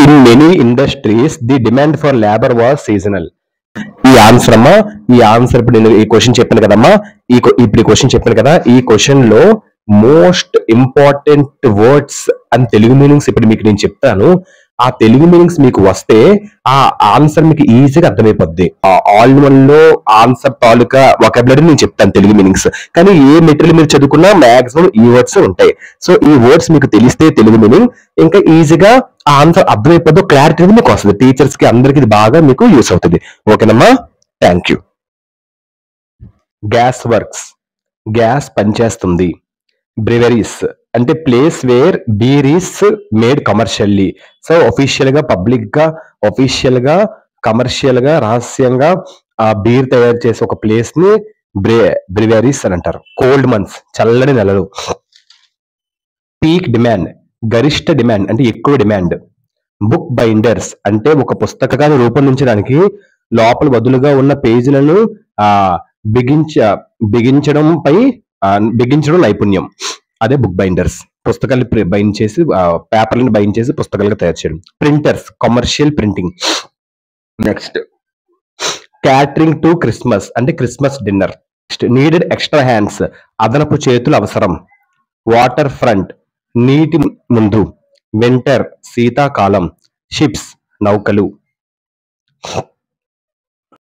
In many industries the demand for labour was seasonal. ఈ answer అమ్మా, ఈ answer ఇప్పుడు నేను ఈ క్వశ్చన్ చెప్పాను కదమ్మా, ఇప్పుడు ఈ క్వశ్చన్ చెప్పాను కదా, ఈ క్వశ్చన్ లో most important words and Telugu meanings ఇప్పుడు మీకు నేను చెప్తాను. ఆ తెలుగు మీనింగ్స్ మీకు వస్తే ఆ ఆన్సర్ మీకు ఈజీగా అర్థమైపోద్ది. ఆల్ వన్ లో ఆన్సర్ తాలూకా వొకాబులరీ నేను చెప్తాను తెలుగు మీనింగ్స్. కానీ ఏ మెటీరియల్ మీరు చదువుకున్నా మాక్సిమం ఈ వర్డ్స్ ఉంటాయి. సో ఈ వర్డ్స్ మీకు తెలిస్తే తెలుగు మీనింగ్ ఇంకా ఈజీగా ఆ ఆన్సర్ అర్థమైపోద్దు, క్లారిటీ అనేది మీకు వస్తుంది. టీచర్స్ కి అందరికి ఇది బాగా మీకు యూస్ అవుతుంది. ఓకేనమ్మా, thank you. Gas works, gas పనిచేస్తుంది. బ్రివరీస్ అంటే place where beer is made commercially. So official గా, పబ్లిక్ గా, ఒఫీషియల్ గా, కమర్షియల్ గా, రహస్యంగా ఆ బీర్ తయారు చేసే ఒక ప్లేస్ ని బ్రివరీస్ అని అంటారు. కోల్డ్ మంత్స్ చల్లని నెలలు. పీక్ డిమాండ్ గరిష్ట డిమాండ్ అంటే ఎక్కువ డిమాండ్. బుక్ బైండర్స్ అంటే ఒక పుస్తకాన్ని రూపొందించడానికి లోపల వదులుగా ఉన్న పేజీలను ఆ బిగించడం నైపుణ్యం. అదే బుక్ బైండర్స్. పుస్తకాలు బైండ్ చేసి పేపర్లను బైండ్ చేసి పుస్తకాలుగా తయారు చేయడం. Printers commercial printing. Next catering to Christmas అంటే Christmas dinner. Needed extra hands అదనపు చేతులు అవసరం. వాటర్ ఫ్రంట్ నీటి ముందు. వింటర్ శీతాకాలం. షిప్స్ నౌకలు.